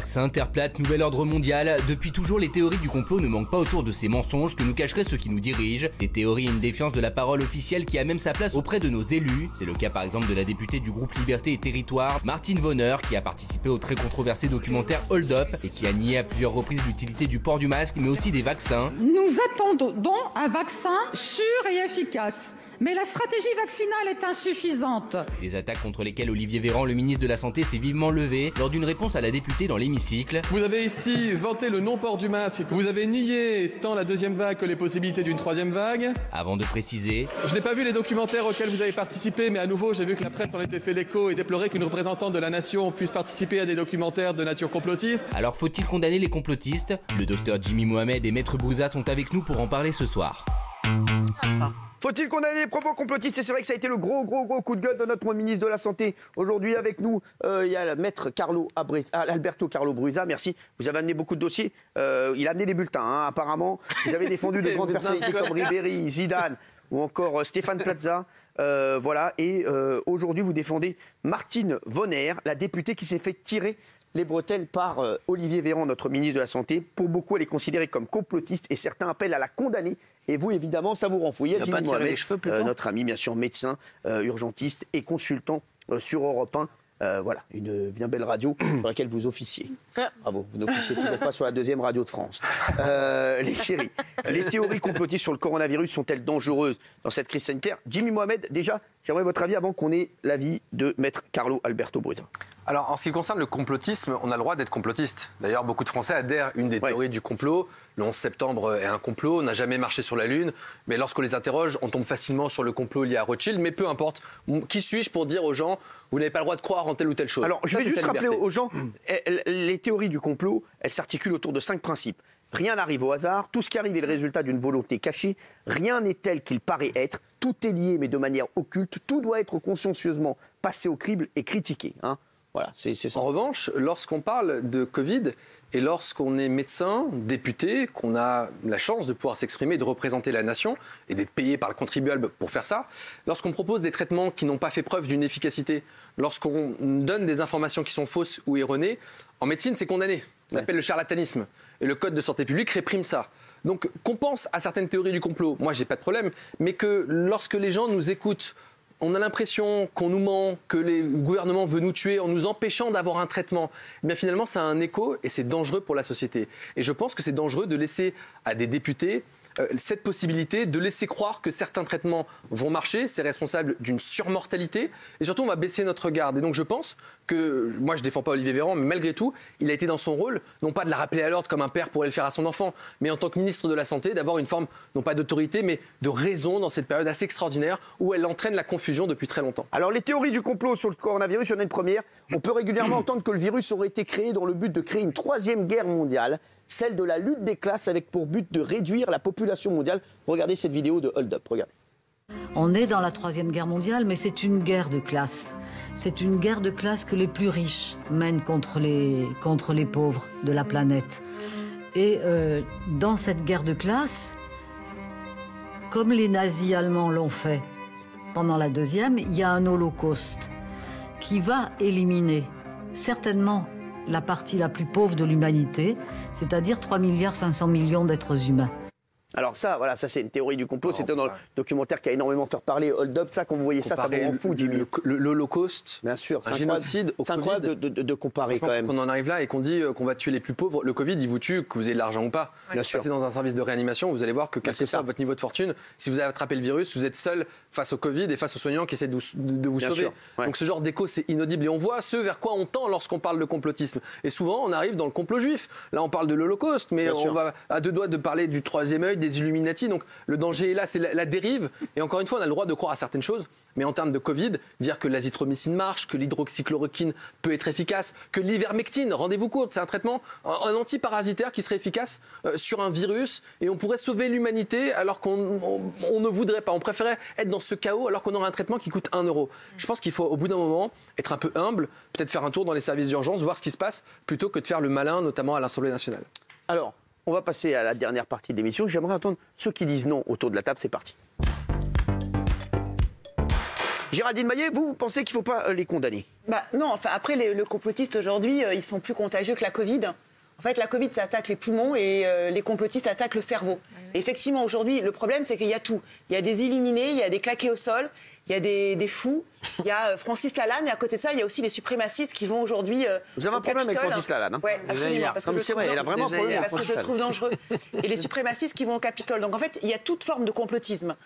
Vaccin, terre plate, nouvel ordre mondial. Depuis toujours, les théories du complot ne manquent pas autour de ces mensonges que nous cacheraient ceux qui nous dirigent. Des théories et une défiance de la parole officielle qui a même sa place auprès de nos élus. C'est le cas par exemple de la députée du groupe Liberté et Territoire, Martine Vonner, qui a participé au très controversé documentaire Hold Up et qui a nié à plusieurs reprises l'utilité du port du masque, mais aussi des vaccins. Nous attendons un vaccin sûr et efficace. Mais la stratégie vaccinale est insuffisante. Des attaques contre lesquelles Olivier Véran, le ministre de la Santé, s'est vivement levé lors d'une réponse à la députée dans l'hémicycle. Vous avez ici vanté le non-port du masque. Vous avez nié tant la deuxième vague que les possibilités d'une troisième vague. Avant de préciser... Je n'ai pas vu les documentaires auxquels vous avez participé, mais à nouveau, j'ai vu que la presse en était fait l'écho et déplorait qu'une représentante de la nation puisse participer à des documentaires de nature complotiste. Alors faut-il condamner les complotistes? Le docteur Jimmy Mohamed et Maître Bouza sont avec nous pour en parler ce soir. Faut-il condamner les propos complotistes? Et c'est vrai que ça a été le gros coup de gueule de notre ministre de la Santé. Aujourd'hui avec nous, il y a le maître Alberto Carlo Brusa, merci. Vous avez amené beaucoup de dossiers. Il a amené des bulletins, hein, apparemment. Vous avez défendu de grandes personnalités comme Ribéry, Zidane ou encore Stéphane Plaza. Voilà. Et aujourd'hui, vous défendez Martine Vonner, la députée qui s'est fait tirer les bretelles par Olivier Véran, notre ministre de la Santé. Pour beaucoup, elle est considérée comme complotiste et certains appellent à la condamner. Et vous, évidemment, ça vous rend fou. Il y a Jimmy Mohamed, notre ami, bien sûr, médecin, urgentiste et consultant sur Europe 1. Voilà, une bien belle radio sur laquelle vous officiez. Bravo, vous n'officiez toujours pas sur la deuxième radio de France. Les chéris, les théories complotistes sur le coronavirus sont-elles dangereuses dans cette crise sanitaire? Jimmy Mohamed, déjà, j'aimerais votre avis avant qu'on ait l'avis de maître Carlo Alberto Brusa. Alors, en ce qui concerne le complotisme, on a le droit d'être complotiste. D'ailleurs, beaucoup de Français adhèrent à une des théories du complot. Le 11 septembre est un complot, on n'a jamais marché sur la Lune. Mais lorsqu'on les interroge, on tombe facilement sur le complot lié à Rothschild. Mais peu importe, qui suis-je pour dire aux gens, vous n'avez pas le droit de croire en telle ou telle chose? Alors, je vais juste rappeler aux gens, les théories du complot, elles s'articulent autour de 5 principes. Rien n'arrive au hasard, tout ce qui arrive est le résultat d'une volonté cachée, rien n'est tel qu'il paraît être, tout est lié mais de manière occulte, tout doit être consciencieusement passé au crible et critiqué. Hein. Voilà, c'est ça. En revanche, lorsqu'on parle de Covid et lorsqu'on est médecin, député, qu'on a la chance de pouvoir s'exprimer, de représenter la nation et d'être payé par le contribuable pour faire ça, lorsqu'on propose des traitements qui n'ont pas fait preuve d'une efficacité, lorsqu'on donne des informations qui sont fausses ou erronées, en médecine, c'est condamné. Ça s'appelle le charlatanisme. Et le Code de santé publique réprime ça. Donc, qu'on pense à certaines théories du complot, moi, j'ai pas de problème, mais que lorsque les gens nous écoutent, on a l'impression qu'on nous ment, que le gouvernement veut nous tuer en nous empêchant d'avoir un traitement. Eh bien finalement, ça a un écho et c'est dangereux pour la société. Et je pense que c'est dangereux de laisser à des députés cette possibilité de laisser croire que certains traitements vont marcher. C'est responsable d'une surmortalité. Et surtout, on va baisser notre garde. Et donc je pense que, moi je ne défends pas Olivier Véran, mais malgré tout, il a été dans son rôle, non pas de la rappeler à l'ordre comme un père pourrait le faire à son enfant, mais en tant que ministre de la Santé, d'avoir une forme, non pas d'autorité, mais de raison dans cette période assez extraordinaire où elle entraîne la confusion depuis très longtemps. Alors les théories du complot sur le coronavirus, il y en a une première. On peut régulièrement entendre que le virus aurait été créé dans le but de créer une troisième guerre mondiale, celle de la lutte des classes avec pour but de réduire la population mondiale. Regardez cette vidéo de Hold Up, regardez. On est dans la troisième guerre mondiale, mais c'est une guerre de classe. C'est une guerre de classe que les plus riches mènent contre les pauvres de la planète. Et dans cette guerre de classe, comme les nazis allemands l'ont fait pendant la deuxième, il y a un holocauste qui va éliminer certainement la partie la plus pauvre de l'humanité, c'est-à-dire 3,5 milliards d'êtres humains. Alors ça, voilà, ça c'est une théorie du complot. C'était dans le documentaire qui a énormément fait parler Hold Up. Ça, quand vous voyez ça vous rend fou, Jimmy. L'Holocauste, bien sûr, un génocide au Covid. C'est incroyable de comparer quand même. Qu'on en arrive là et qu'on dit qu'on va tuer les plus pauvres. Le Covid, il vous tue, que vous ayez de l'argent ou pas. Bien sûr. C'est dans un service de réanimation, vous allez voir que quel que soit votre niveau de fortune, si vous avez attrapé le virus, vous êtes seul face au Covid et face aux soignants qui essaient de vous sauver. Ouais. Donc ce genre d'écho, c'est inaudible. Et on voit ce vers quoi on tend lorsqu'on parle de complotisme. Et souvent, on arrive dans le complot juif. Là, on parle de l'Holocauste, mais on va à deux doigts de parler du troisième œil, des Illuminati. Donc le danger est là, c'est la dérive. Et encore une fois, on a le droit de croire à certaines choses. Mais en termes de Covid, dire que l'azithromycine marche, que l'hydroxychloroquine peut être efficace, que l'ivermectine, rendez-vous compte, c'est un traitement, un antiparasitaire qui serait efficace sur un virus et on pourrait sauver l'humanité alors qu'on ne voudrait pas. On préférait être dans ce chaos alors qu'on aurait un traitement qui coûte 1 euro. Je pense qu'il faut au bout d'un moment être un peu humble, peut-être faire un tour dans les services d'urgence, voir ce qui se passe, plutôt que de faire le malin, notamment à l'Assemblée nationale. Alors, on va passer à la dernière partie de l'émission. J'aimerais entendre ceux qui disent non autour de la table. C'est parti. Géraldine Maillet, vous pensez qu'il ne faut pas les condamner? Non, enfin après, le complotiste aujourd'hui, ils sont plus contagieux que la Covid. En fait, la Covid, ça attaque les poumons et les complotistes attaquent le cerveau. Et effectivement, aujourd'hui, le problème, c'est qu'il y a tout. Il y a des illuminés, il y a des claqués au sol, il y a des fous, il y a Francis Lalanne, et à côté de ça, il y a aussi les suprémacistes qui vont aujourd'hui. Vous avez un problème avec Francis Lalanne, hein? Oui, absolument. Parce que c'est vrai, elle a vraiment un problème. Parce que je le trouve dangereux. Et les suprémacistes qui vont au Capitole. Donc en fait, il y a toute forme de complotisme.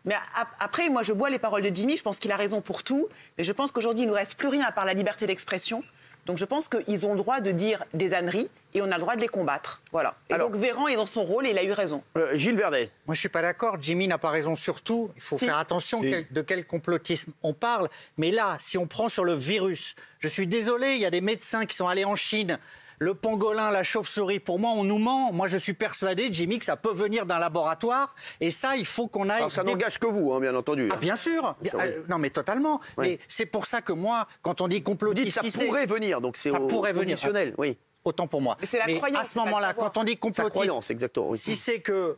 Mais après, moi, je bois les paroles de Jimmy. Je pense qu'il a raison pour tout. Mais je pense qu'aujourd'hui, il ne nous reste plus rien à part la liberté d'expression. Donc je pense qu'ils ont le droit de dire des âneries et on a le droit de les combattre. Voilà. Et donc Véran est dans son rôle et il a eu raison. Gilles Verdet. Moi, je ne suis pas d'accord. Jimmy n'a pas raison sur tout. Il faut faire attention de quel complotisme on parle. Mais là, si on prend sur le virus, je suis désolé, il y a des médecins qui sont allés en Chine. Le pangolin, la chauve-souris, pour moi, on nous ment. Moi, je suis persuadé, Jimmy, que ça peut venir d'un laboratoire. Et ça, il faut qu'on aille... Alors, ça n'engage que vous, hein, bien entendu. Ah, bien sûr. Non, mais totalement. Oui. Mais c'est pour ça que moi, quand on dit complotiste... Ça pourrait venir, donc c'est conditionnel. Oui. Autant pour moi. Mais c'est la croyance. À ce moment-là, quand on dit complotiste... La croyance, exactement. Oui. Si c'est que...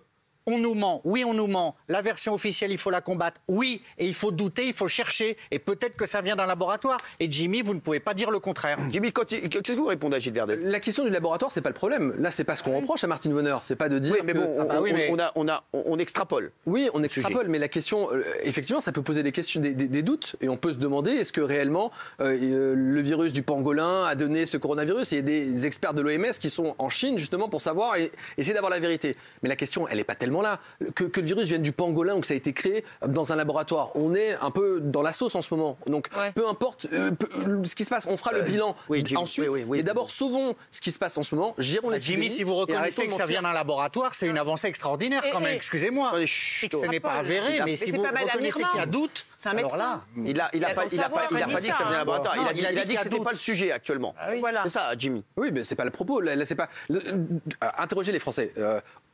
On nous ment, oui on nous ment, la version officielle il faut la combattre, oui, et il faut douter, il faut chercher, et peut-être que ça vient d'un laboratoire. Et Jimmy, vous ne pouvez pas dire le contraire. Jimmy, qu'est-ce que vous répondez à Gilles Verdet? La question du laboratoire, c'est pas le problème. Là, c'est pas ce qu'on reproche à Martine Voneur, c'est pas de dire oui, mais bon, on extrapole. Oui, on extrapole, mais la question, effectivement, ça peut poser des questions, des doutes, et on peut se demander est-ce que réellement le virus du pangolin a donné ce coronavirus? Il y a des experts de l'OMS qui sont en Chine justement pour savoir et essayer d'avoir la vérité. Mais la question, elle n'est pas tellement là. Que le virus vienne du pangolin ou que ça a été créé dans un laboratoire, on est un peu dans la sauce en ce moment. Donc peu importe ce qui se passe, on fera le bilan ensuite. Et d'abord, sauvons ce qui se passe en ce moment, gérons les Jimmy, si vous reconnaissez que ça vient d'un laboratoire, c'est une avancée extraordinaire quand même, excusez-moi. Ce n'est pas avéré, mais si vous reconnaissez qu'il y a doute, alors là... Il n'a pas dit que ça vient d'un laboratoire, il a dit que ce n'était pas le sujet actuellement. C'est ça, Jimmy. Oui, mais c'est pas le propos. Là, c'est pas... Interroger les Français.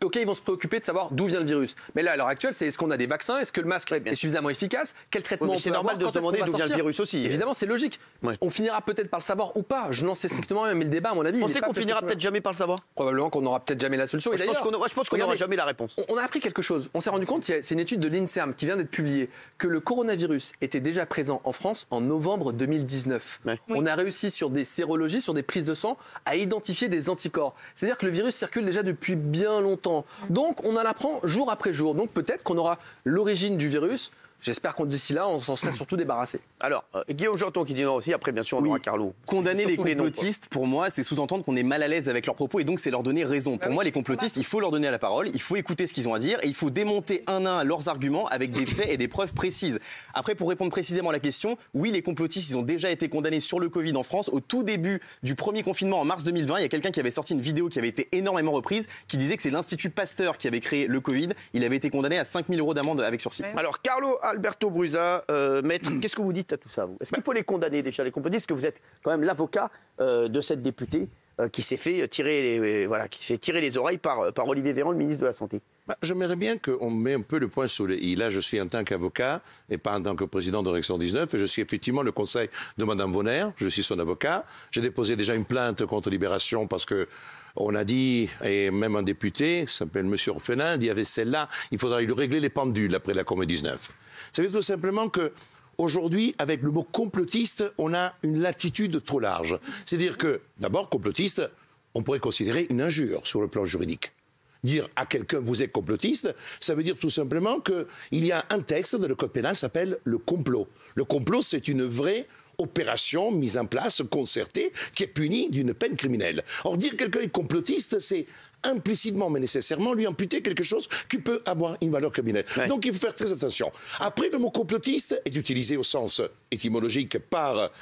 OK, ils vont se préoccuper de savoir d'où vient le virus. Mais là, à l'heure actuelle, c'est est-ce qu'on a des vaccins? Est-ce que le masque est suffisamment efficace? Quel traitement on peut avoir? C'est normal de se demander d'où vient le virus aussi. Évidemment, c'est logique. On finira peut-être par le savoir ou pas. Je n'en sais strictement rien, mais le débat, à mon avis... Vous pensez qu'on finira peut-être jamais par le savoir? Probablement qu'on n'aura peut-être jamais la solution. Je pense qu'on n'aura jamais la réponse. On a appris quelque chose. On s'est rendu compte, c'est une étude de l'INSERM qui vient d'être publiée, que le coronavirus était déjà présent en France en novembre 2019. On a réussi sur des sérologies, sur des prises de sang, à identifier des anticorps. C'est-à-dire que le virus circule déjà depuis bien longtemps. Donc, on en apprend jour après jour. Donc, peut-être qu'on aura l'origine du virus. J'espère qu'on d'ici là, on s'en serait surtout débarrassé. Alors, Guillaume Janton qui dit non aussi, après bien sûr on aura Carlo. Condamner les complotistes, pour moi, c'est sous-entendre qu'on est mal à l'aise avec leurs propos et donc c'est leur donner raison. Pour moi, les complotistes, il faut leur donner la parole, il faut écouter ce qu'ils ont à dire et il faut démonter un à un leurs arguments avec des faits et des preuves précises. Après, pour répondre précisément à la question, oui, les complotistes, ils ont déjà été condamnés sur le Covid en France. Au tout début du premier confinement en mars 2020, il y a quelqu'un qui avait sorti une vidéo qui avait été énormément reprise, qui disait que c'est l'Institut Pasteur qui avait créé le Covid. Il avait été condamné à 5 000 € d'amende avec sursis. Alors, Carlo Alberto Brusa, maître, qu'est-ce que vous dites à tout ça, vous? Est-ce qu'il faut les condamner déjà, les complotistes? Parce que vous êtes quand même l'avocat de cette députée qui s'est fait tirer les oreilles par Olivier Véran, le ministre de la Santé. J'aimerais bien qu'on mette un peu le point sur les i. Là, je suis en tant qu'avocat et pas en tant que président de Réaction 19. Et je suis effectivement le conseil de Mme Vonner. Je suis son avocat. J'ai déposé déjà une plainte contre Libération parce que on a dit, et même un député, s'appelle M. Orphelin, dit avec celle-là, il faudra lui régler les pendules après la Covid-19. Ça veut dire tout simplement que aujourd'hui, avec le mot complotiste, on a une latitude trop large. C'est-à-dire que, d'abord, complotiste, on pourrait considérer une injure sur le plan juridique. Dire à quelqu'un vous êtes complotiste, ça veut dire tout simplement qu'il y a un texte de le code pénal qui s'appelle le complot. Le complot, c'est une vraie opération mise en place, concertée, qui est punie d'une peine criminelle. Or, dire quelqu'un est complotiste, c'est implicitement mais nécessairement lui amputer quelque chose qui peut avoir une valeur criminelle. Donc il faut faire très attention. Après, le mot complotiste est utilisé au sens étymologique par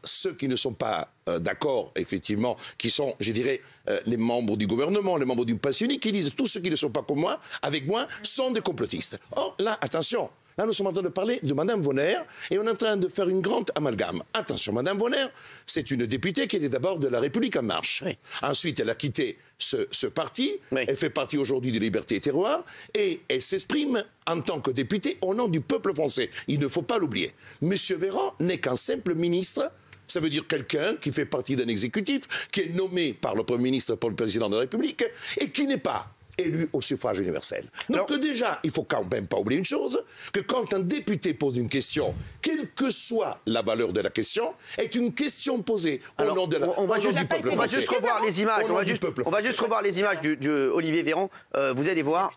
ceux qui ne sont pas d'accord, effectivement, qui sont, je dirais, les membres du gouvernement, les membres du pass unique, qui disent tous ceux qui ne sont pas comme moi, avec moi, sont des complotistes. Or, là, attention. Là, nous sommes en train de parler de Mme Vonner et on est en train de faire une grande amalgame. Attention, Mme Vonner, c'est une députée qui était d'abord de La République En Marche. Ensuite, elle a quitté ce parti. Elle fait partie aujourd'hui de Liberté et Terroir et elle s'exprime en tant que députée au nom du peuple français. Il ne faut pas l'oublier. M. Véran n'est qu'un simple ministre. Ça veut dire quelqu'un qui fait partie d'un exécutif, qui est nommé par le Premier ministre, par le Président de la République, et qui n'est pas élus au suffrage universel. Donc déjà, il faut quand même pas oublier une chose, que quand un député pose une question, quelle que soit la valeur de la question, est une question posée au nom du peuple français. On va juste revoir les images. On va juste revoir les images de Olivier Véran. Vous allez voir.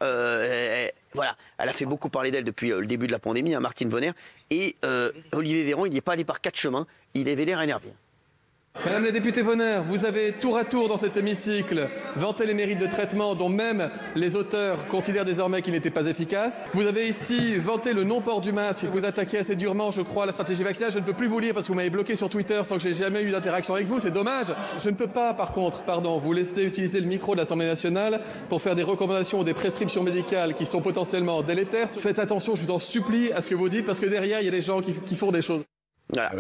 Voilà, elle a fait beaucoup parler d'elle depuis le début de la pandémie, Martine Vonner. Et Olivier Véran, il n'y est pas allé par 4 chemins. Il avait l'air énervé. Madame la députée Vonner, vous avez tour à tour dans cet hémicycle vanté les mérites de traitement dont même les auteurs considèrent désormais qu'ils n'étaient pas efficaces. Vous avez ici vanté le non-port du masque. Vous attaquez assez durement, je crois, la stratégie vaccinale. Je ne peux plus vous lire parce que vous m'avez bloqué sur Twitter sans que j'ai jamais eu d'interaction avec vous. C'est dommage. Je ne peux pas, par contre, vous laisser utiliser le micro de l'Assemblée nationale pour faire des recommandations ou des prescriptions médicales qui sont potentiellement délétères. Faites attention, je vous en supplie, à ce que vous dites parce que derrière, il y a des gens qui font des choses. Voilà.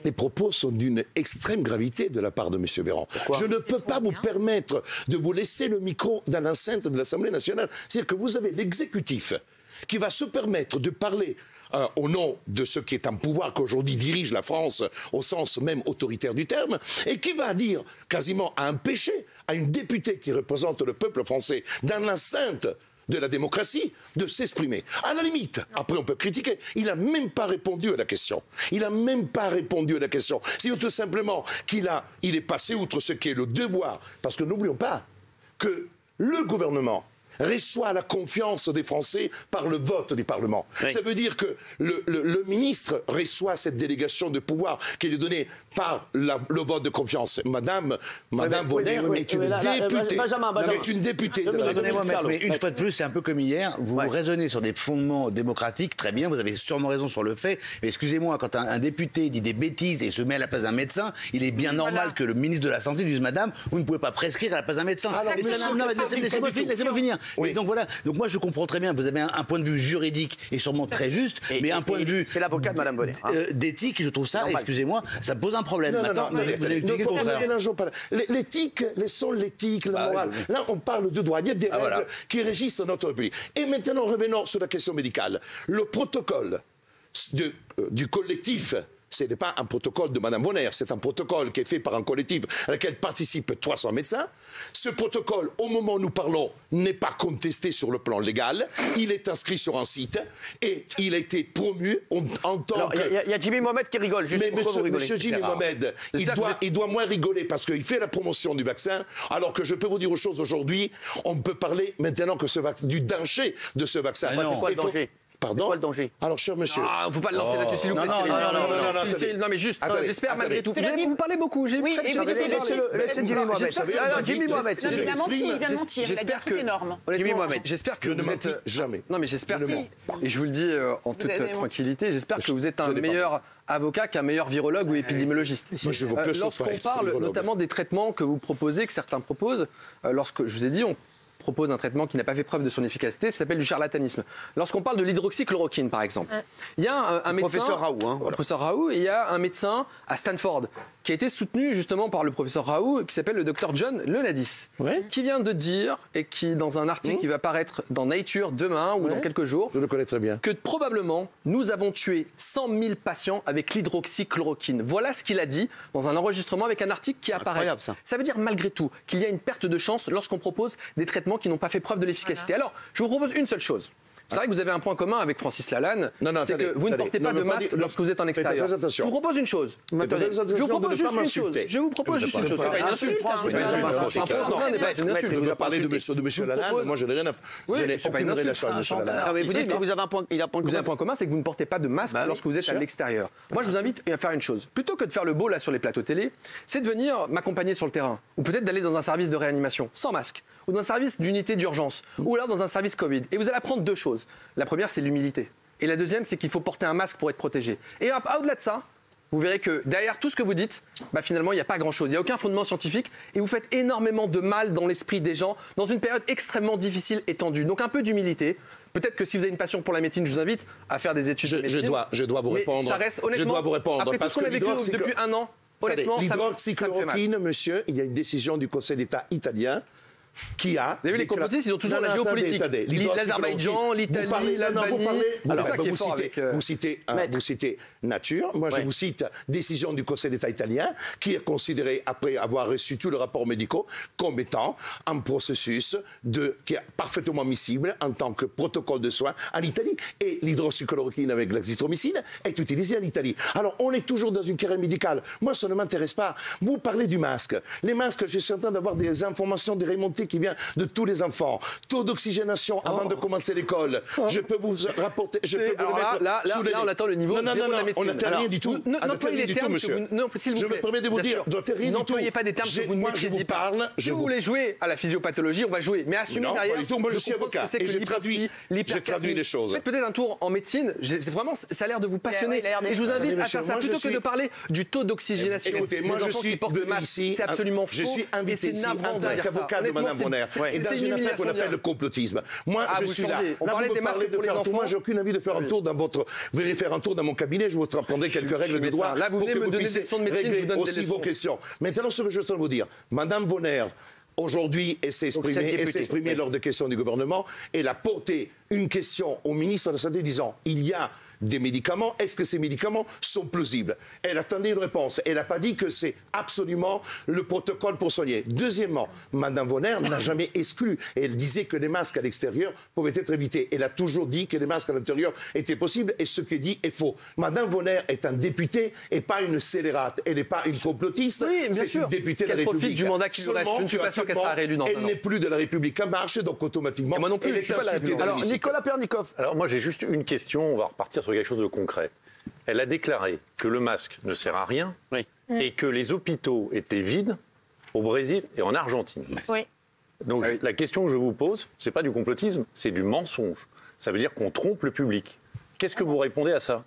Les propos sont d'une extrême gravité de la part de M. Véran. Je ne peux pas vous permettre de vous laisser le micro dans l'enceinte de l'Assemblée nationale. C'est-à-dire que vous avez l'exécutif qui va se permettre de parler au nom de ce qui est en pouvoir, qu'aujourd'hui dirige la France au sens même autoritaire du terme, et qui va dire quasiment à empêcher à une députée qui représente le peuple français dans l'enceinte de la démocratie, de s'exprimer. À la limite, après on peut critiquer, il n'a même pas répondu à la question. Il n'a même pas répondu à la question. C'est tout simplement qu'il est passé outre ce qui est le devoir, parce que n'oublions pas que le gouvernement reçoit la confiance des Français par le vote du Parlement. Oui. Ça veut dire que le ministre reçoit cette délégation de pouvoir qui est donnée par le vote de confiance. Madame Vonner est une députée. Est une députée. Mais une fois de plus, c'est un peu comme hier. Vous raisonnez sur des fondements démocratiques, très bien, vous avez sûrement raison sur le fait. Mais excusez-moi, quand un député dit des bêtises et se met à la place d'un médecin, il est bien normal que le ministre de la Santé dise Madame, vous ne pouvez pas prescrire à la place d'un médecin. Laissez-moi finir. Oui. Donc voilà, donc moi je comprends très bien, vous avez un point de vue juridique et sûrement très juste, mais un point de vue c'est l'avocat de Madame Vonner, d'éthique, je trouve ça, excusez-moi, ça me pose un problème. Maintenant, vous avez expliqué le contraire. L'éthique, laissons l'éthique, la morale. Là, on parle de droit, il y a des règles qui régissent notre pays. Et maintenant, revenons sur la question médicale. Le protocole du collectif, ce n'est pas un protocole de Mme Vonner, c'est un protocole qui est fait par un collectif à laquelle participent 300 médecins. Ce protocole, au moment où nous parlons, n'est pas contesté sur le plan légal. Il est inscrit sur un site et il a été promu en tant que... Il y a Jimmy Mohamed qui rigole. Mais monsieur Jimmy Mohamed, il doit moins rigoler parce qu'il fait la promotion du vaccin, alors que je peux vous dire une chose aujourd'hui, on peut parler maintenant que du danger de ce vaccin. C'est quoi le danger ? Pardon ? C'est quoi le danger ? Alors, cher monsieur... Ah, il ne faut pas le lancer là-dessus, s'il vous plaît. Non, mais juste, j'espère malgré tout. Vous parlez beaucoup. Oui, laissez Jimmy Mohamed. Jimmy Mohamed, il a menti, il vient de mentir. Il a dit un truc énorme. Jimmy Mohamed. J'espère que vous êtes... jamais. Non, mais j'espère, et je vous le dis en toute tranquillité, j'espère que vous êtes un meilleur avocat qu'un meilleur virologue ou épidémiologiste. Lorsqu'on parle notamment des traitements que vous proposez, que certains proposent, lorsque je vous ai dit, on propose un traitement qui n'a pas fait preuve de son efficacité, ça s'appelle du charlatanisme. Lorsqu'on parle de l'hydroxychloroquine, par exemple, il y a un médecin... Professeur Raoult. Professeur Raoult, et il y a un médecin à Stanford qui a été soutenu justement par le professeur Raoult, qui s'appelle le docteur John Leladis, qui vient de dire, et qui, dans un article qui va paraître dans Nature demain ou dans quelques jours, je le connais très bien, que probablement nous avons tué 100 000 patients avec l'hydroxychloroquine. Voilà ce qu'il a dit dans un enregistrement avec un article qui apparaît. Ça veut dire malgré tout qu'il y a une perte de chance lorsqu'on propose des traitements qui n'ont pas fait preuve de l'efficacité. Alors, je vous propose une seule chose. C'est vrai que vous avez un point commun avec Francis Lalanne, c'est que vous ne portez pas de masque lorsque vous êtes en extérieur. Je vous propose une chose. Je vous propose juste une chose. Je vous propose juste une chose. C'est pas une insulte. Je dois parler de M. Lalanne. Moi, je n'ai rien à faire. Je n'ai aucune relation avec M. Lalanne. Mais vous dites que vous avez un point commun, c'est que vous ne portez pas de masque lorsque vous êtes à l'extérieur. Moi, je vous invite à faire une chose. Plutôt que de faire le beau là sur les plateaux télé, c'est de venir m'accompagner sur le terrain. Ou peut-être d'aller dans un service de réanimation sans masque. Ou dans un service d'unité d'urgence. Ou alors dans un service Covid. Et vous allez apprendre deux choses. La première, c'est l'humilité. Et la deuxième, c'est qu'il faut porter un masque pour être protégé. Et au-delà de ça, vous verrez que derrière tout ce que vous dites, finalement, il n'y a pas grand-chose. Il n'y a aucun fondement scientifique. Et vous faites énormément de mal dans l'esprit des gens dans une période extrêmement difficile et tendue. Donc un peu d'humilité. Peut-être que si vous avez une passion pour la médecine, je vous invite à faire des études de médecine. Je dois vous répondre. Mais ça reste, honnêtement, je dois vous répondre. Après tout ce qu'on a vécu depuis un an, honnêtement, l'hydroxychloroquine, monsieur, il y a une décision du Conseil d'État italien qui a... Vous avez vu, les complotistes, ils ont toujours la géopolitique. L'Azerbaïdjan, l'Italie, l'Albanie. C'est ça qui est fort avec... Vous citez Nature. Moi, je vous cite décision du Conseil d'État italien qui est considéré, après avoir reçu tous les rapports médicaux, comme étant un processus qui est parfaitement miscible en tant que protocole de soins en Italie. Et l'hydroxychloroquine avec l'azithromycine est utilisée en Italie. Alors, on est toujours dans une carrière médicale. Moi, ça ne m'intéresse pas. Vous parlez du masque. Les masques, je suis en train d'avoir des informations, des remontées qui viennent de tous les enfants. Taux d'oxygénation avant de commencer l'école. Je peux vous rapporter... Là, on attend le niveau zéro de la médecine. On n'attend rien du tout. N'employez les termes monsieur. S'il vous plaît. Je me permets de vous dire, n'employez pas des termes que vous ne maîtrisez pas. Si vous voulez jouer à la physiopathologie, on va jouer. Mais assumez derrière... Moi, je suis avocat et j'ai traduit les choses. Faites peut-être un tour en médecine. Vraiment, ça a l'air de vous passionner. Et je vous invite à faire ça plutôt que de parler du taux d'oxygénation. Écoutez, moi, je suis venu ici. C'est absolument faux. Je suis invité ici en tant qu'avocat de Mme Bonner et dans une affaire qu'on appelle le complotisme. Moi, je suis là. On parlait des masques pour les enfants. Moi, j'ai aucune envie de faire un tour dans votre... Vous allez faire un tour dans mon cabinet, je vous apprendrai quelques règles de droit. Là, vous venez me donner des leçons de médecine, je vous donne des leçons. Vos questions. Maintenant, ce que je veux vous dire, Mme Bonner, aujourd'hui, elle s'est exprimée lors des questions du gouvernement, elle a porté une question au ministre de la Santé disant il y a des médicaments, est-ce que ces médicaments sont plausibles? Elle attendait une réponse. Elle n'a pas dit que c'est absolument le protocole pour soigner. Deuxièmement, Mme Bonner n'a jamais exclu. Elle disait que les masques à l'extérieur pouvaient être évités. Elle a toujours dit que les masques à l'intérieur étaient possibles et ce qu'elle dit est faux. Mme Bonner est un député et pas une scélérate. Elle n'est pas une complotiste. Oui, bien sûr. Une députée de la République. Profite du mandat qui lui reste. Je ne suis pas sûr qu'elle sera réélue dans un an. Elle n'est plus de la République en marche, donc automatiquement. Et moi non plus, je ne suis pas la République. Alors, Nicolas Pernicov. Alors, moi, j'ai juste une question. On va repartir sur quelque chose de concret. Elle a déclaré que le masque ne sert à rien et que les hôpitaux étaient vides au Brésil et en Argentine. Oui. Donc la question que je vous pose, c'est pas du complotisme, c'est du mensonge. Ça veut dire qu'on trompe le public. Qu'est-ce que vous répondez à ça?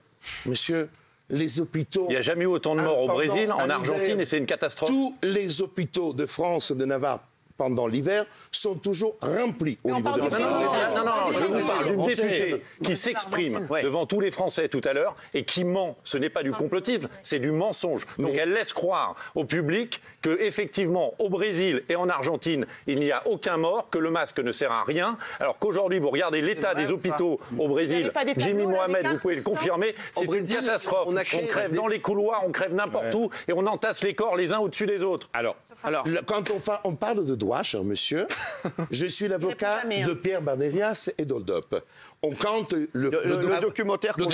Monsieur, les hôpitaux... Il n'y a jamais eu autant de morts au Brésil, en Argentine, et c'est une catastrophe. Tous les hôpitaux de France, de Navarre, pendant l'hiver, sont toujours remplis au niveau de la santé. Non, je vous parle d'une députée qui s'exprime devant tous les Français tout à l'heure et qui ment. Ce n'est pas du complotisme, c'est du mensonge. Donc elle laisse croire au public que effectivement au Brésil et en Argentine, il n'y a aucun mort, que le masque ne sert à rien, alors qu'aujourd'hui vous regardez l'état des hôpitaux au Brésil, Jimmy Mohamed, vous pouvez le confirmer, c'est une catastrophe. On crève dans les couloirs, on crève n'importe où et on entasse les corps les uns au-dessus des autres. Alors quand on parle de droit, cher monsieur, je suis l'avocat de Pierre Bardérias et d'Hold-Up. On compte le documentaire. Le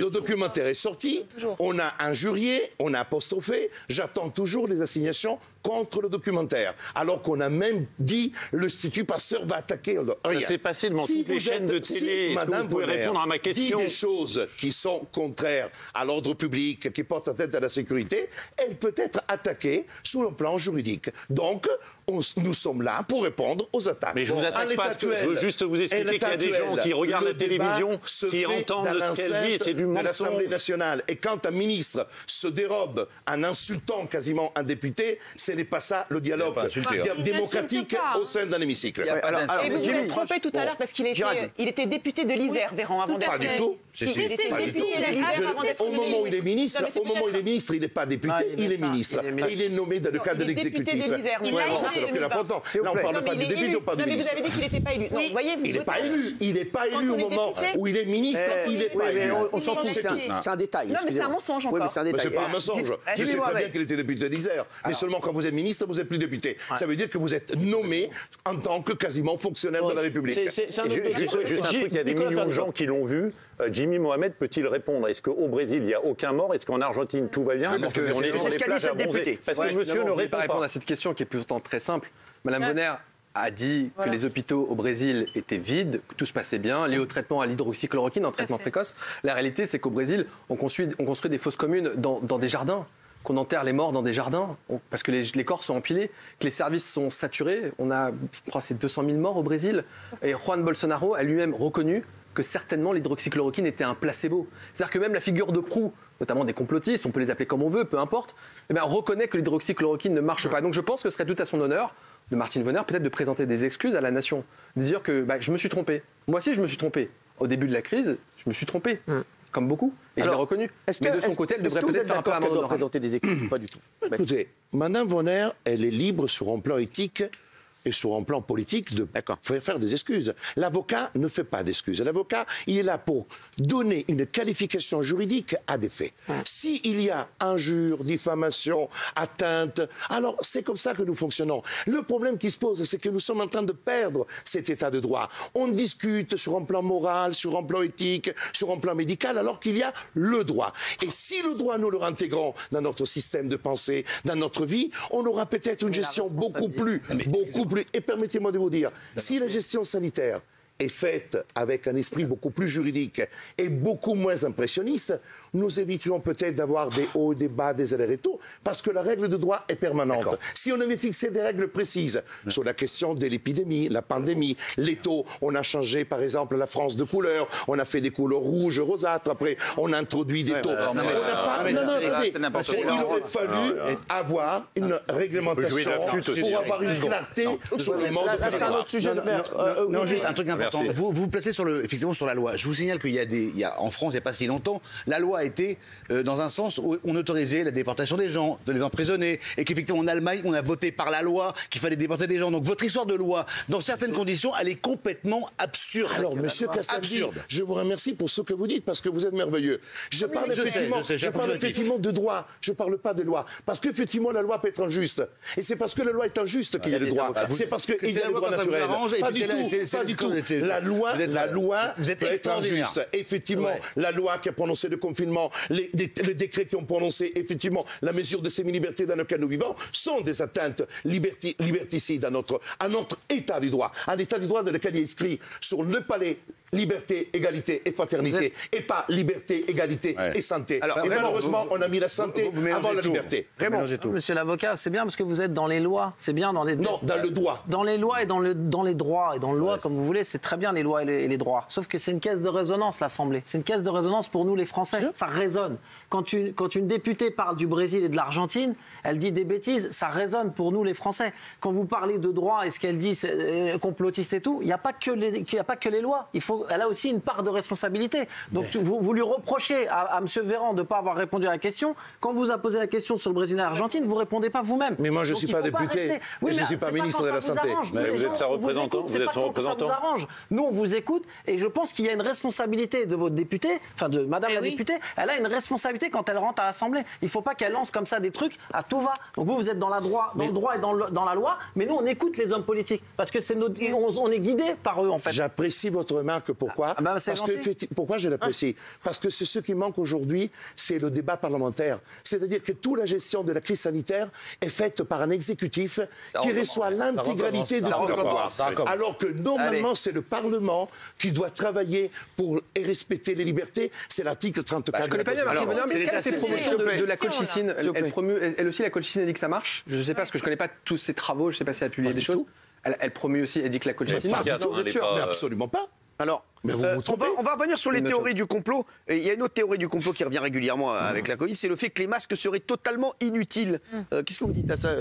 documentaire est sorti, on a injurié, on a apostrophé, j'attends toujours les assignations contre le documentaire. Alors qu'on a même dit l'Institut Pasteur va attaquer. Ça s'est passé devant toutes les chaînes de télé. Est-ce que vous pouvez répondre à ma question? Dit des choses qui sont contraires à l'ordre public, qui portent atteinte à la sécurité, elle peut être attaquée sur le plan juridique. Donc, nous sommes là pour répondre aux attaques. Mais je ne vous attaque pas, je veux juste vous expliquer qu'il y a des gens qui regardent la télévision, qui entendent ce qu'elle dit, et c'est du mensonge. L'Assemblée nationale. Et quand un ministre se dérobe en insultant quasiment un député, ce n'est pas ça le dialogue démocratique au sein d'un hémicycle. Et vous vous êtes trompé tout à l'heure parce qu'il était député de l'Isère, Véran, avant d'être ministre. Pas du tout. Au moment où il est ministre, il n'est pas député, il est ministre. Et il est nommé dans le cadre de l'exécutif. C'est le plus important. Là, on ne parle pas du député, on parle du ministre. Vous avez dit qu'il n'était pas élu. Non, voyez, il n'est pas élu. Il n'est pas élu au moment où il est ministre. Il n'est pas élu. On s'en fout, c'est un détail. Non, mais c'est un mensonge encore. Mais c'est pas un mensonge. Je sais très bien qu'il était député d'Isère. Mais seulement quand vous êtes ministre, vous n'êtes plus député. Ça veut dire que vous êtes nommé en tant que quasiment fonctionnaire de la République. Juste un truc, il y a des millions de gens qui l'ont vu. Jimmy Mohamed peut-il répondre? Est-ce qu'au Brésil, il n'y a aucun mort? Est-ce qu'en Argentine, tout va bien? Parce qu'on est sur les plages à bronzer. Parce que monsieur ne répond pas. Répondre à cette question qui est pourtant très simple. Madame Bonner a dit que les hôpitaux au Brésil étaient vides, que tout se passait bien, lié au traitement à l'hydroxychloroquine en traitement précoce. La réalité, c'est qu'au Brésil, on construit des fosses communes dans des jardins, qu'on enterre les morts dans des jardins, parce que les corps sont empilés, que les services sont saturés. On a, je crois, c'est 200 000 morts au Brésil. Et Juan Bolsonaro a lui-même reconnu que certainement l'hydroxychloroquine était un placebo. C'est-à-dire que même la figure de proue, notamment des complotistes, on peut les appeler comme on veut, peu importe, reconnaît que l'hydroxychloroquine ne marche pas. Donc je pense que ce serait tout à son honneur de Martine Bonner peut-être de présenter des excuses à la nation, de dire que je me suis trompé. Moi aussi je me suis trompé. Au début de la crise, je me suis trompé. comme beaucoup, et je l'ai reconnu. Mais de son côté, elle devrait peut-être faire un peu amende honorable. Présenter des équipes, pas du tout. Écoutez, Mme Vonner, elle est libre sur un plan éthique et sur un plan politique de faire des excuses. L'avocat ne fait pas d'excuses. L'avocat, il est là pour donner une qualification juridique à des faits. S'il y a injure, diffamation, atteinte, alors c'est comme ça que nous fonctionnons. Le problème qui se pose, c'est que nous sommes en train de perdre cet état de droit. On discute sur un plan moral, sur un plan éthique, sur un plan médical, alors qu'il y a le droit. Et si le droit, nous le réintégrons dans notre système de pensée, dans notre vie, on aura peut-être une gestion beaucoup plus. Et permettez-moi de vous dire, si la gestion sanitaire est faite avec un esprit beaucoup plus juridique et beaucoup moins impressionniste, nous éviterons peut-être d'avoir des hauts, des bas, des allers-retours, parce que la règle de droit est permanente. Si on avait fixé des règles précises sur la question de l'épidémie, la pandémie, les taux, on a changé par exemple la France de couleur, on a fait des couleurs rouges, rosâtres, après on a introduit des taux. Il aurait fallu avoir une réglementation pour avoir une clarté sur le mode. C'est un autre sujet de maître. Non, juste un truc important. Vous vous placez effectivement sur la loi. Je vous signale qu'il y a en France, il n'y a pas si longtemps, la loi a été dans un sens où on autorisait la déportation des gens, de les emprisonner, et qu'effectivement en Allemagne, on a voté par la loi qu'il fallait déporter des gens. Donc votre histoire de loi, dans certaines conditions, elle est complètement absurde. Alors, monsieur Castaldi, je vous remercie pour ce que vous dites, parce que vous êtes merveilleux. Je parle effectivement de droit, je ne parle pas de loi. Parce qu'effectivement, la loi peut être injuste. Et c'est parce que la loi est injuste qu'il y a le droit. C'est parce qu'il y a le droit naturel. Pas du tout. La loi peut être injuste. Effectivement, la loi qui a prononcé le confinement, les décrets qui ont prononcé effectivement la mesure de semi-liberté dans lequel nous vivons sont des atteintes liberticides à notre état du droit. Un état du droit dans lequel il est inscrit sur le palais liberté, égalité et fraternité, et pas liberté, égalité et santé. Alors, et malheureusement, on a mis la santé avant la liberté. Monsieur l'avocat, c'est bien parce que vous êtes dans les lois. C'est bien dans les... Non, dans le droit. Dans les lois et dans les droits. Et dans le loi, comme vous voulez, c'est très bien les lois et les droits. Sauf que c'est une caisse de résonance, l'Assemblée. C'est une caisse de résonance pour nous, les Français. Ça résonne. Quand une députée parle du Brésil et de l'Argentine, elle dit des bêtises, ça résonne pour nous, les Français. Quand vous parlez de droit et ce qu'elle dit, complotiste et tout, il n'y a pas que les lois. Elle a aussi une part de responsabilité. Donc vous lui reprochez à M. Véran de ne pas avoir répondu à la question. Quand vous a posé la question sur le Brésil et l'Argentine, vous ne répondez pas vous-même. Mais moi, je ne suis pas député. Oui, je ne suis pas ministre de la Santé. Mais vous êtes sa représentante. Vous êtes son représentant. Ça vous arrange. Nous, on vous écoute et je pense qu'il y a une responsabilité de votre députée, enfin de Madame la députée. Elle a une responsabilité quand elle rentre à l'Assemblée. Il ne faut pas qu'elle lance comme ça des trucs à tout va. Donc vous êtes dans le droit et dans la loi, mais nous, on écoute les hommes politiques parce que on est guidé par eux, en fait. J'apprécie votre remarque. Pourquoi ? Pourquoi je l'apprécie ? Parce que c'est ce qui manque aujourd'hui, c'est le débat parlementaire. C'est-à-dire que toute la gestion de la crise sanitaire est faite par un exécutif qui reçoit l'intégralité de tout le pouvoir. Alors que normalement, c'est le Parlement qui doit travailler pour respecter les libertés. C'est l'article 34. Je ne connais pas bien Martine Vonner, mais est-ce qu'elle a fait promotion de la colchicine ? Elle aussi, la colchicine, elle dit que ça marche ? Je ne sais pas, parce que je ne connais pas tous ses travaux, je ne sais pas si elle a publié des choses. Elle promue aussi, elle dit que la colchicine marche. Vous êtes sûr ? Mais absolument pas. Alors, on va revenir sur les théories du complot. Il y a une autre théorie du complot qui revient régulièrement avec la Covid, c'est le fait que les masques seraient totalement inutiles. Qu'est-ce que vous dites à ça,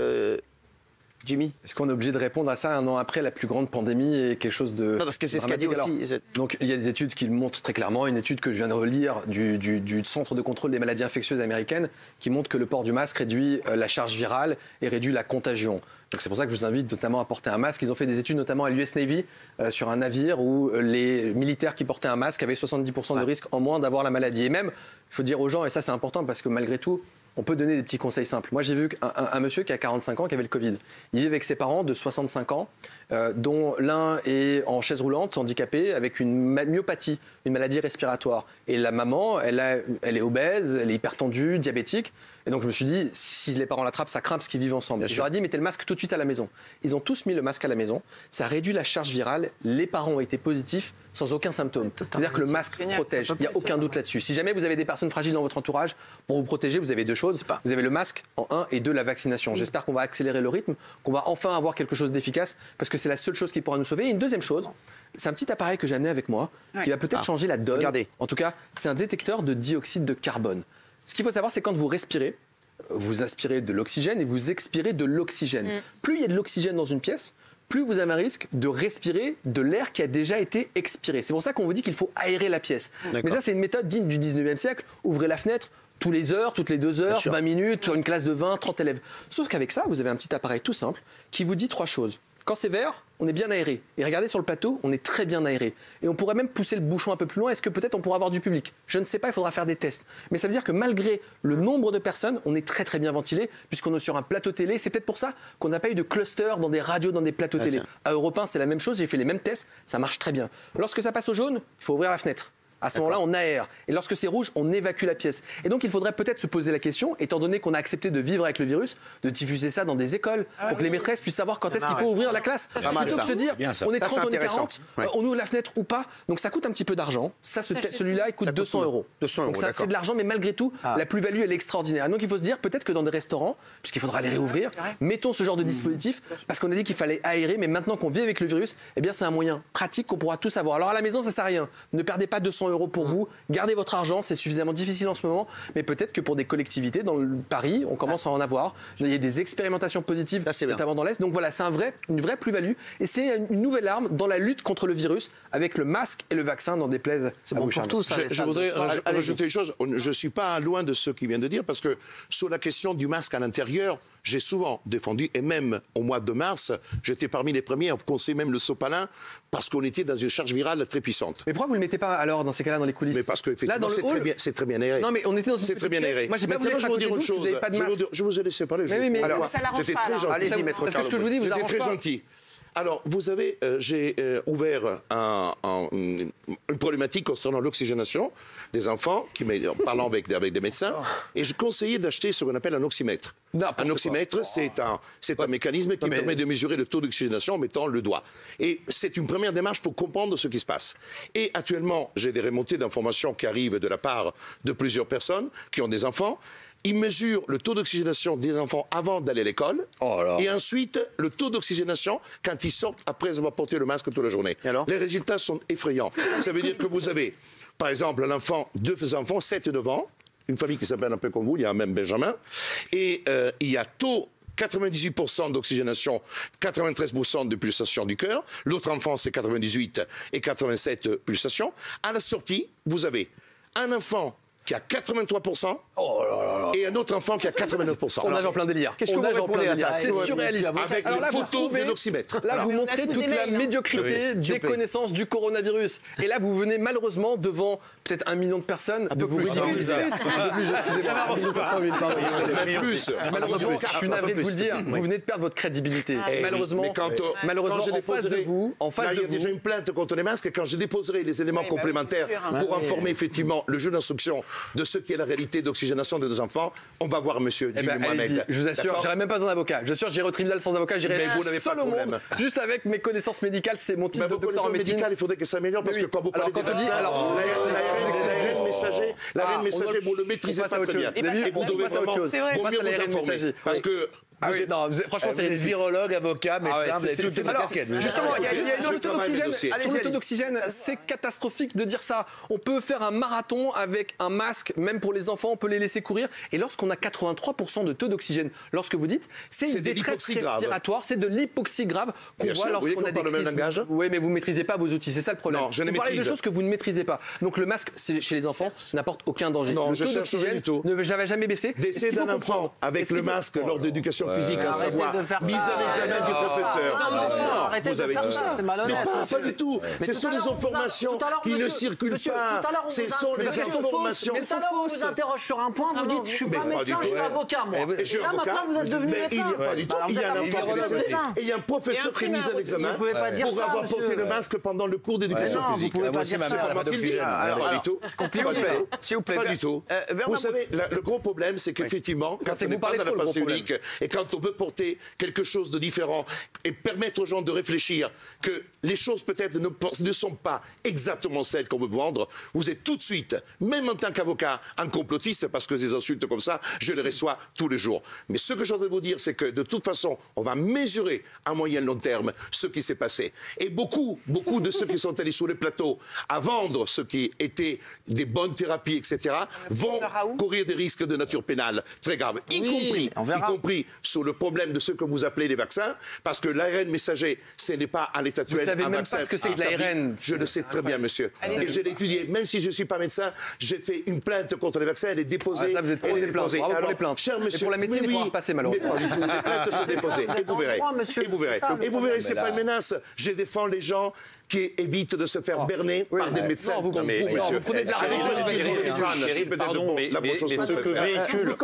Jimmy ? Est-ce qu'on est obligé de répondre à ça un an après la plus grande pandémie et quelque chose de... Non, parce que c'est ce qu'a dit aussi. Donc il y a des études qui le montrent très clairement. Une étude que je viens de relire du Centre de contrôle des maladies infectieuses américaines qui montre que le port du masque réduit la charge virale et réduit la contagion. Donc c'est pour ça que je vous invite notamment à porter un masque. Ils ont fait des études notamment à l'US Navy sur un navire où les militaires qui portaient un masque avaient 70% de risque en moins d'avoir la maladie. Et même, il faut dire aux gens, et ça c'est important parce que malgré tout, on peut donner des petits conseils simples. Moi, j'ai vu un monsieur qui a 45 ans qui avait le Covid. Il vit avec ses parents de 65 ans, dont l'un est en chaise roulante, handicapé, avec une myopathie, une maladie respiratoire. Et la maman, elle est obèse, elle est hypertendue, diabétique. Et donc, je me suis dit, si les parents l'attrapent, ça craint parce qu'ils vivent ensemble. Je leur ai dit, mettez le masque tout de suite à la maison. Ils ont tous mis le masque à la maison. Ça réduit la charge virale. Les parents ont été positifs sans aucun symptôme. C'est-à-dire que le masque protège. Il n'y a aucun doute là-dessus. Si jamais vous avez des personnes fragiles dans votre entourage, pour vous protéger, vous avez deux choses. Vous avez le masque en 1 et 2, la vaccination. J'espère qu'on va accélérer le rythme, qu'on va enfin avoir quelque chose d'efficace parce que c'est la seule chose qui pourra nous sauver. Et une deuxième chose, c'est un petit appareil que j'ai amené avec moi qui va peut-être changer la donne. Regardez. En tout cas, c'est un détecteur de dioxyde de carbone. Ce qu'il faut savoir, c'est quand vous respirez, vous aspirez de l'oxygène et vous expirez de l'oxygène. Plus il y a de l'oxygène dans une pièce, plus vous avez un risque de respirer de l'air qui a déjà été expiré. C'est pour ça qu'on vous dit qu'il faut aérer la pièce. Mais ça, c'est une méthode digne du 19e siècle. Ouvrez la fenêtre tous les heures, toutes les 2 heures, 20 minutes, une classe de 20, 30 élèves. Sauf qu'avec ça, vous avez un petit appareil tout simple qui vous dit 3 choses. Quand c'est vert, on est bien aéré. Et regardez sur le plateau, on est très bien aéré. Et on pourrait même pousser le bouchon un peu plus loin. Est-ce que peut-être on pourra avoir du public? Je ne sais pas, il faudra faire des tests. Mais ça veut dire que malgré le nombre de personnes, on est très très bien ventilé puisqu'on est sur un plateau télé. C'est peut-être pour ça qu'on n'a pas eu de cluster dans des radios, dans des plateaux télé. À Europe 1, c'est la même chose. J'ai fait les mêmes tests. Ça marche très bien. Lorsque ça passe au jaune, il faut ouvrir la fenêtre. À ce moment-là, on aère. Et lorsque c'est rouge, on évacue la pièce. Et donc, il faudrait peut-être se poser la question, étant donné qu'on a accepté de vivre avec le virus, de diffuser ça dans des écoles pour que les maîtresses puissent savoir quand est-ce qu'il faut ouvrir la classe. Plutôt que de se dire, on est 30, on est 40, on ouvre la fenêtre ou pas. Donc, ça coûte un petit peu d'argent. Celui-là, il coûte 200 €. 200 €, donc, c'est de l'argent, mais malgré tout, la plus-value, elle est extraordinaire. Donc, il faut se dire, peut-être que dans des restaurants, puisqu'il faudra les réouvrir, mettons ce genre de dispositif, parce qu'on a dit qu'il fallait aérer, mais maintenant qu'on vit avec le virus, eh bien, c'est un moyen pratique qu'on pourra tous avoir. Alors, à la maison, ça sert à rien. Ne perdez pas 200 € pour vous. Gardez votre argent, c'est suffisamment difficile en ce moment, mais peut-être que pour des collectivités, dans le Paris, on commence à en avoir. Il y a des expérimentations positives, notamment dans l'Est. Donc voilà, c'est une vraie plus-value. Et c'est une nouvelle arme dans la lutte contre le virus, avec le masque et le vaccin, n'en déplaise. C'est bon pour tous. Je voudrais rajouter une chose. Je ne suis pas loin de ce qu'il vient de dire, parce que sur la question du masque à l'intérieur, j'ai souvent défendu, et même au mois de mars, j'étais parmi les premiers à conseiller même le sopalin, parce qu'on était dans une charge virale très puissante. Mais pourquoi vous ne le mettez pas alors, dans ces cas-là, dans les coulisses? Mais parce qu'effectivement, c'est très bien aéré. Non, mais on était dans une c'est très bien aéré. Moi, j'ai pas voulu je vous dire une chose. Je vous ai laissé parler. J'étais très gentil. Allez-y, maître Parce que ce que je vous dis, vous arrange très pas. gentil. Alors, vous avez, j'ai ouvert une problématique concernant l'oxygénation des enfants, en parlant avec des médecins, et je conseillais d'acheter ce qu'on appelle un oxymètre. Un oxymètre, c'est un mécanisme qui permet de mesurer le taux d'oxygénation en mettant le doigt. Et c'est une première démarche pour comprendre ce qui se passe. Et actuellement, j'ai des remontées d'informations qui arrivent de la part de plusieurs personnes qui ont des enfants. Ils mesurent le taux d'oxygénation des enfants avant d'aller à l'école et ensuite le taux d'oxygénation quand ils sortent après avoir porté le masque toute la journée. Les résultats sont effrayants. Ça veut dire que vous avez, par exemple, deux enfants, 7 et 9 ans, une famille qui s'appelle un peu comme vous, il y a même Benjamin, et il y a taux 98% d'oxygénation, 93% de pulsation du cœur. L'autre enfant, c'est 98 et 87 pulsations. À la sortie, vous avez un enfant qui a 83% et un autre enfant qui a 89%. On nage en plein délire. Qu'est-ce que vous répondez à ça? C'est surréaliste. Avec les photos de l'oxymètre. Là, vous montrez toute la médiocrité des connaissances du coronavirus. Et là, vous venez malheureusement devant peut-être 1 million de personnes. Un peu plus. Malheureusement, je suis navré de vous le dire, vous venez de perdre votre crédibilité. Malheureusement, en face de vous, il y a déjà une plainte contre les masques. Quand je déposerai les éléments complémentaires pour informer effectivement le juge d'instruction de ce qui est la réalité d'oxygénation de 2 enfants, on va voir monsieur Jimmy Mohamed. Je vous assure, j'irai même pas besoin d'avocat. Je suis sûr, j'irai au tribunal sans avocat, j'irai seul au monde, juste avec mes connaissances médicales, c'est mon titre de docteur en médecine. Il faudrait que ça s'améliore parce que quand vous parlez l'ARN messager, vous le maîtrisez pas très bien. Et vous devez vraiment mieux vous informer. Parce que franchement, c'est des virologues, avocats, médecins, vous avez toutes les casquettes. Justement, il y a une sur le taux d'oxygène, c'est catastrophique de dire ça. On peut faire un marathon avec un masque, même pour les enfants, on peut les laisser courir. Et lorsqu'on a 83% de taux d'oxygène, lorsque vous dites, c'est une détresse respiratoire, c'est de l'hypoxie grave qu'on voit lorsqu'on a des crises. Oui, mais vous ne maîtrisez pas vos outils, c'est ça le problème. Non, je ne maîtrise. Vous parlez de choses que vous ne maîtrisez pas. Donc le masque, chez les enfants, n'apporte aucun danger. Non, le taux d'oxygène ne va jamais baisser. Décès d'un enfant avec le masque lors d'éducation physique, à savoir mise à l'examen du professeur. Vous avez tout ça. C'est malhonnête. Pas du tout. Ce sont les informations qui ne circulent pas. Ce sont les informations. Tout à l'heure, on vous interroge sur un point, vous dites je suis pas médecin, je suis avocat, moi. Et là, maintenant, vous êtes devenu médecin. Pas du tout. Il y a un enfant qui est décédé. Et il y a un professeur qui est mis à l'examen pour avoir porté le masque pendant le cours d'éducation physique. Vous pouvez pas dire ça. Pas du tout. S'il vous plaît. Pas du tout. Vous savez, le gros problème, c'est qu'effectivement, quand on n'est pas dans la pensée unique et quand on veut porter quelque chose de différent et permettre aux gens de réfléchir que les choses peut-être ne sont pas exactement celles qu'on veut vendre, vous êtes tout de suite, même en tant qu'avocat, un complotiste, parce que des insultes comme ça, je les reçois tous les jours. Mais ce que je voudrais vous dire, c'est que de toute façon, on va mesurer à moyen long terme ce qui s'est passé. Et beaucoup de ceux qui sont allés sur les plateaux à vendre ce qui était des bonnes thérapies, etc., vont courir des risques de nature pénale très graves, y compris sur le problème de ce que vous appelez les vaccins, parce que l'ARN messager, ce n'est pas à l'état actuel Vous savez un même vaccin pas ce que c'est que établi. l'ARN. Je le sais très bien, monsieur. Et je l'ai étudié. Même si je ne suis pas médecin, j'ai fait une plainte contre les vaccins, elle est déposée. Ah, ça, vous êtes pour les plaintes. Bravo pour les plaintes. Cher monsieur, et pour la médecine, il faut en passer malheureusement. Les plaintes se déposer. Et vous verrez. Et vous verrez. Et vous verrez, c'est pas une menace. Je défends les gens qui évitent de se faire berner par des médecins comme vous, monsieur. Pardon, mais ce que véhicule,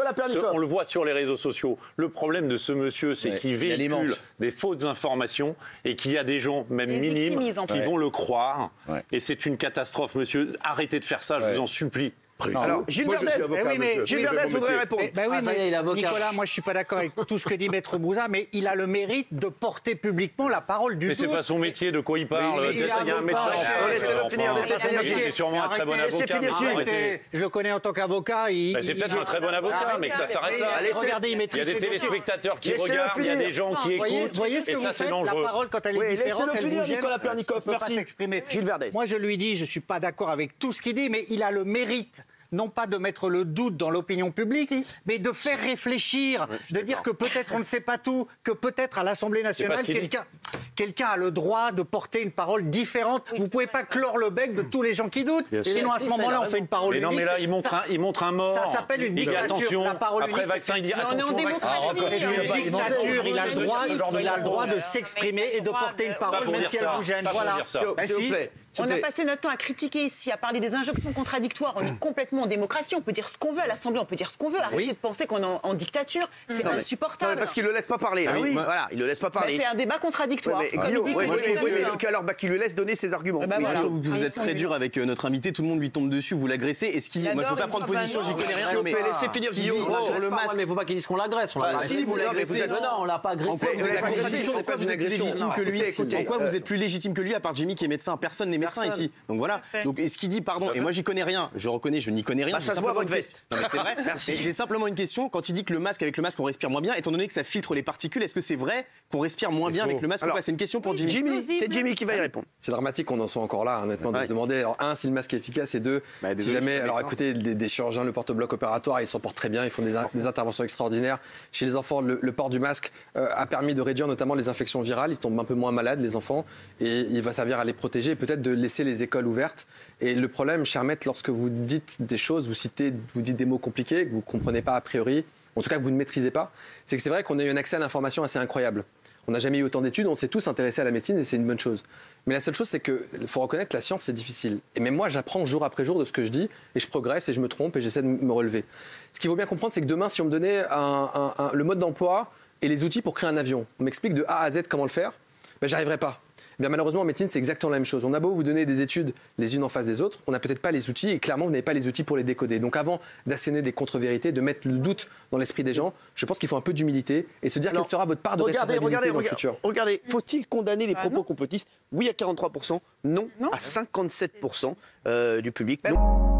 on le voit sur les réseaux sociaux. Le problème de ce monsieur, c'est qu'il véhicule des fausses informations et qu'il y a des gens, même minimes, qui vont le croire. Et c'est une catastrophe, monsieur. Arrêtez de faire ça, je vous en supplie. Alors, Gilles Verdez, Gilles Verdez voudrait répondre. Nicolas, moi je suis pas d'accord avec tout ce que dit Maître Brouza, mais il a le mérite de porter publiquement la parole du doute. Mais c'est pas son métier, de quoi il parle. Il y a un médecin. Laissez-le finir, C'est sûrement un très bon avocat. Je le connais en tant qu'avocat. C'est peut-être un très bon avocat, mais que ça s'arrête là. Regardez, il maîtrise. Il y a des téléspectateurs qui regardent, il y a des gens qui écoutent. Vous voyez ce que vous faites, la parole quand elle est différente, elle vous gêne. Nicolas Pernicov, merci. Gilles Verdez. Moi je lui dis, je suis pas d'accord avec tout ce qu'il dit, mais il a le mérite non pas de mettre le doute dans l'opinion publique, mais de faire réfléchir, de dire que peut-être on ne sait pas tout, que peut-être à l'Assemblée nationale, quelqu'un a le droit de porter une parole différente. Vous ne pouvez pas clore le bec de tous les gens qui doutent. Sinon, à ce moment-là, on fait une parole unique. Non, mais là, il montre un mort. Ça s'appelle une dictature. La parole unique. Après vaccin, il dit attention. Une dictature, il a le droit de s'exprimer et de porter une parole, même si elle vous gêne. Voilà. On a passé notre temps à critiquer ici, à parler des injonctions contradictoires. On est complètement en démocratie. On peut dire ce qu'on veut à l'Assemblée, on peut dire ce qu'on veut. Arrêtez de penser qu'on est en dictature. C'est insupportable. Parce qu'il ne le laisse pas parler. Voilà, il ne le laisse pas parler. C'est un débat contradictoire. Alors qu'il le laisse donner ses arguments. Je trouve que vous êtes très dur avec notre invité. Tout le monde lui tombe dessus. Vous l'agressez. Et ce qu'il dit, moi, je ne veux pas prendre position. J'y connais rien. Mais laissez finir Guillaume sur le masque. Mais il ne faut pas qu'il dise qu'on l'agresse. Si vous l'agressez. Non, on l'a pas agressé. En quoi vous êtes plus légitime que lui? En quoi vous êtes plus légitime que lui, à part Jimmy qui est médecin? Personne n'est médecin ici. Donc voilà. Donc, et ce qu'il dit, pardon, et moi j'y connais rien, je reconnais, je n'y connais rien. Ça se voit votre veste. Non, mais c'est vrai. J'ai simplement une question. Quand il dit que avec le masque, on respire moins bien, étant donné que ça filtre les particules, est-ce que c'est vrai qu'on respire moins bien avec le masque ou pas? C'est une question pour Jimmy. C'est Jimmy qui va y répondre. C'est dramatique qu'on en soit encore là, honnêtement, de se demander, alors, un, si le masque est efficace, et deux, si jamais, alors écoutez, des chirurgiens, le porte-bloc opératoire, ils s'en portent très bien, ils font des interventions extraordinaires. Chez les enfants, le port du masque a permis de réduire notamment les infections virales, ils tombent un peu moins malades, les enfants, et il va servir à les protéger, et peut-être de laisser les écoles ouvertes. Et le problème, cher maître, lorsque vous dites des choses, vous dites des mots compliqués, que vous ne comprenez pas a priori, en tout cas que vous ne maîtrisez pas, c'est que c'est vrai qu'on a eu un accès à l'information assez incroyable. On n'a jamais eu autant d'études, on s'est tous intéressés à la médecine et c'est une bonne chose. Mais la seule chose, c'est qu'il faut reconnaître que la science, c'est difficile. Et même moi, j'apprends jour après jour de ce que je dis et je progresse et je me trompe et j'essaie de me relever. Ce qu'il faut bien comprendre, c'est que demain, si on me donnait le mode d'emploi et les outils pour créer un avion, on m'explique de A à Z comment le faire, ben, j'y arriverai pas. Bien, malheureusement, en médecine, c'est exactement la même chose. On a beau vous donner des études les unes en face des autres, on n'a peut-être pas les outils et clairement, vous n'avez pas les outils pour les décoder. Donc avant d'asséner des contre-vérités, de mettre le doute dans l'esprit des gens, je pense qu'il faut un peu d'humilité et se dire quelle sera votre part de responsabilité dans le futur. Regardez, faut-il condamner les propos complotistes? Oui à 43%, non à 57% du public. Non.